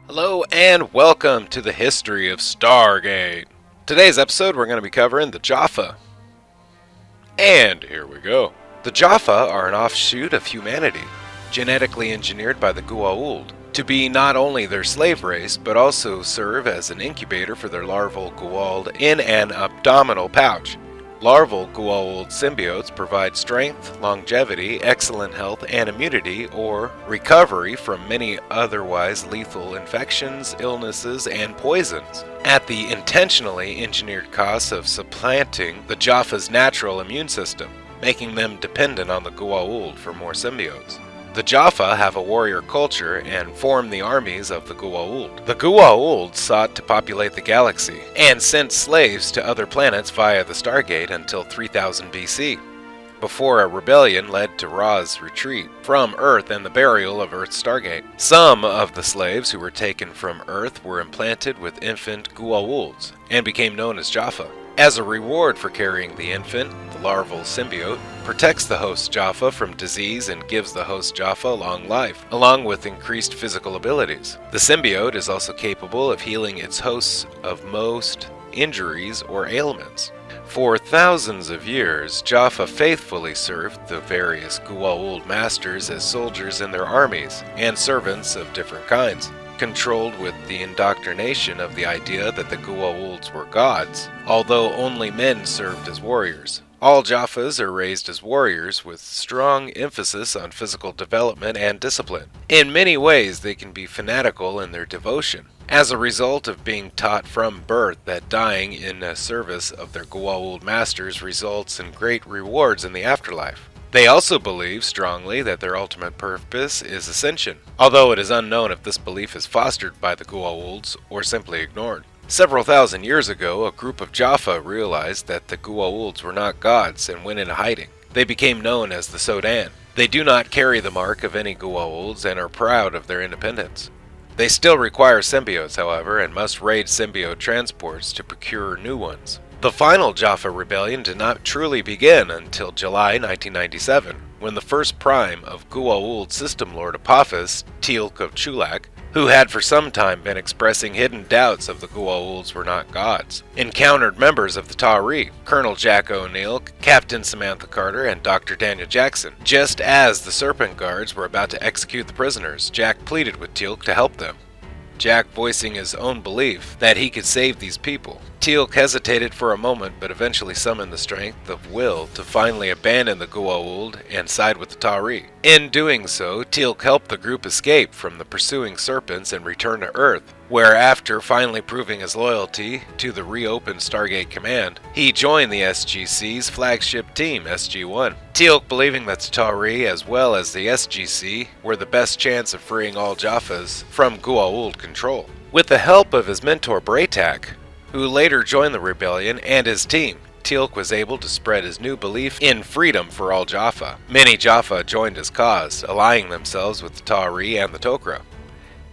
Hello and welcome to the history of Stargate. Today's episode we're going to be covering the Jaffa. And here we go. The Jaffa are an offshoot of humanity, genetically engineered by the Goa'uld to be not only their slave race, but also serve as an incubator for their larval Goa'uld in an abdominal pouch. Larval Goa'uld symbiotes provide strength, longevity, excellent health, and immunity or recovery from many otherwise lethal infections, illnesses, and poisons, at the intentionally engineered cost of supplanting the Jaffa's natural immune system, making them dependent on the Goa'uld for more symbiotes. The Jaffa have a warrior culture and form the armies of the Goa'uld. The Goa'uld sought to populate the galaxy and sent slaves to other planets via the Stargate until 3000 BC, before a rebellion led to Ra's retreat from Earth and the burial of Earth's Stargate. Some of the slaves who were taken from Earth were implanted with infant Goa'ulds and became known as Jaffa. As a reward for carrying the infant, the larval symbiote protects the host Jaffa from disease and gives the host Jaffa long life, along with increased physical abilities. The symbiote is also capable of healing its hosts of most injuries or ailments. For thousands of years, Jaffa faithfully served the various Goa'uld masters as soldiers in their armies and servants of different kinds, controlled with the indoctrination of the idea that the Goa'ulds were gods, although only men served as warriors. All Jaffas are raised as warriors with strong emphasis on physical development and discipline. In many ways, they can be fanatical in their devotion, as a result of being taught from birth that dying in the service of their Goa'uld masters results in great rewards in the afterlife. They also believe strongly that their ultimate purpose is ascension, although it is unknown if this belief is fostered by the Goa'ulds or simply ignored. Several thousand years ago, a group of Jaffa realized that the Goa'ulds were not gods and went into hiding. They became known as the Sodan. They do not carry the mark of any Goa'ulds and are proud of their independence. They still require symbiotes, however, and must raid symbiote transports to procure new ones. The final Jaffa rebellion did not truly begin until July 1997, when the first prime of Goa'uld System Lord Apophis, teal'c, who had for some time been expressing hidden doubts of the Goa'ulds were not gods, encountered members of the teal'c, Colonel Jack O'Neill, Captain Samantha Carter, and Dr. Daniel Jackson. Just as the Serpent Guards were about to execute the prisoners, Jack pleaded with teal'c to help them, Jack voicing his own belief that he could save these people. teal'c hesitated for a moment, but eventually summoned the strength of will to finally abandon the Goa'uld and side with the teal'c. In doing so, teal'c helped the group escape from the pursuing serpents and return to Earth, where after finally proving his loyalty to the reopened Stargate Command, he joined the SGC's flagship team, SG1. teal'c believing that the teal'c as well as the SGC were the best chance of freeing all Jaffas from Goa'uld control. With the help of his mentor Braytak, who later joined the rebellion, and his team, teal'c was able to spread his new belief in freedom for all Jaffa. Many Jaffa joined his cause, allying themselves with the teal'c and the Tok'ra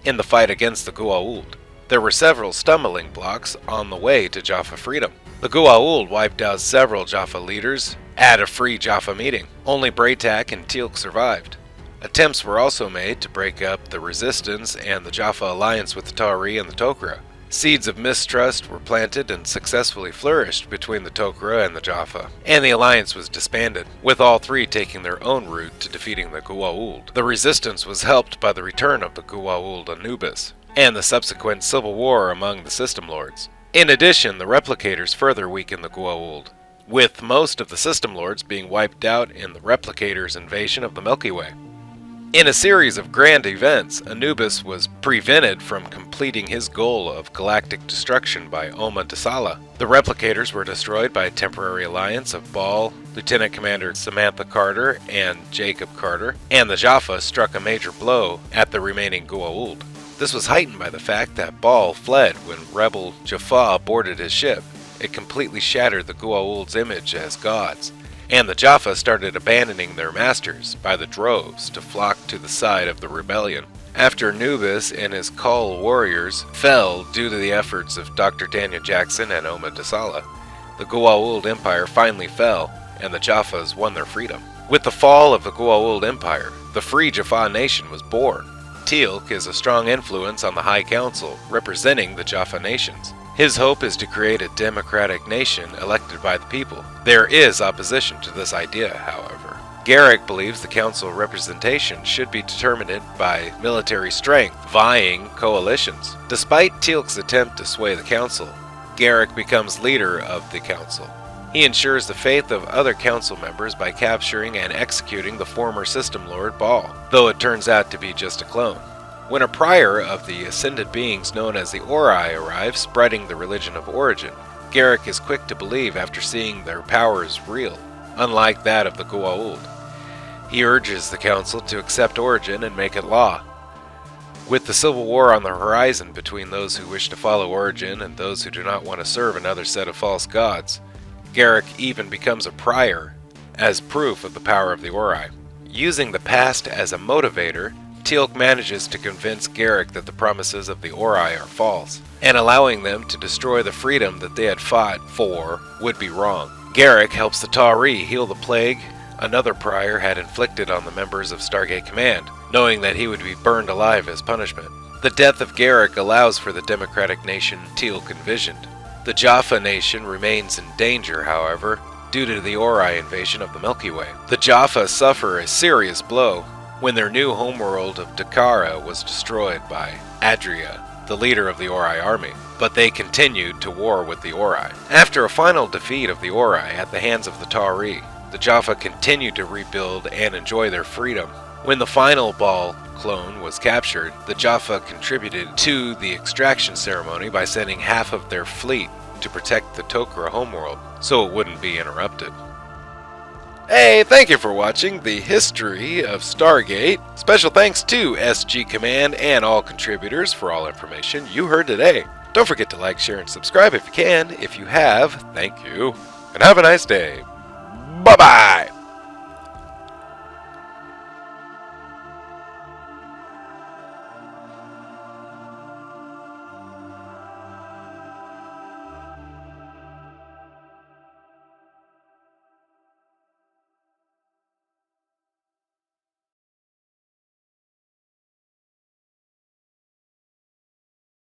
in the fight against the Goa'uld. There were several stumbling blocks on the way to Jaffa freedom. The Goa'uld wiped out several Jaffa leaders at a free Jaffa meeting. Only Braytak and teal'c survived. Attempts were also made to break up the resistance and the Jaffa alliance with the teal'c and the Tok'ra. Seeds of mistrust were planted and successfully flourished between the Tok'ra and the Jaffa, and the alliance was disbanded, with all three taking their own route to defeating the Goa'uld. The resistance was helped by the return of the Goa'uld Anubis, and the subsequent civil war among the System Lords. In addition, the Replicators further weakened the Goa'uld, with most of the System Lords being wiped out in the Replicators' invasion of the Milky Way. In a series of grand events, Anubis was prevented from completing his goal of galactic destruction by Oma Dasala. The Replicators were destroyed by a temporary alliance of Ball, Lieutenant Commander Samantha Carter, and Jacob Carter, and the Jaffa struck a major blow at the remaining Goa'uld. This was heightened by the fact that Ball fled when rebel Jaffa boarded his ship. It completely shattered the Goa'uld's image as gods, and the Jaffa started abandoning their masters by the droves to flock to the side of the rebellion. After Anubis and his Kull warriors fell due to the efforts of Dr. Daniel Jackson and Oma Dasala, the Goa'uld Empire finally fell, and the Jaffas won their freedom. With the fall of the Goa'uld Empire, the free Jaffa nation was born. teal'c is a strong influence on the High Council, representing the Jaffa nations. His hope is to create a democratic nation elected by the people. There is opposition to this idea, however. Garrick believes the council representation should be determined by military strength, vying coalitions. Despite teal'c's attempt to sway the council, Garrick becomes leader of the council. He ensures the faith of other council members by capturing and executing the former System Lord Baal, though it turns out to be just a clone. When a prior of the ascended beings known as the Ori arrives, spreading the religion of Origin, Garrick is quick to believe after seeing their power is real, unlike that of the Goa'uld. He urges the council to accept Origin and make it law. With the civil war on the horizon between those who wish to follow Origin and those who do not want to serve another set of false gods, Garrick even becomes a prior as proof of the power of the Ori. Using the past as a motivator, teal'c manages to convince Garrick that the promises of the Ori are false, and allowing them to destroy the freedom that they had fought for would be wrong. Garrick helps the teal'c heal the plague another prior had inflicted on the members of Stargate Command, knowing that he would be burned alive as punishment. The death of Garrick allows for the democratic nation teal'c envisioned. The Jaffa nation remains in danger, however, due to the Ori invasion of the Milky Way. The Jaffa suffer a serious blow when their new homeworld of Dakara was destroyed by Adria, the leader of the Ori army, but they continued to war with the Ori. After a final defeat of the Ori at the hands of the teal'c, the Jaffa continued to rebuild and enjoy their freedom. When the final Baal clone was captured, the Jaffa contributed to the extraction ceremony by sending half of their fleet to protect the Tok'ra homeworld, so it wouldn't be interrupted. Hey, thank you for watching the history of Stargate. Special thanks to SG Command and all contributors for all information you heard today. Don't forget to like, share, and subscribe if you can. If you have, thank you. And have a nice day. Bye-bye!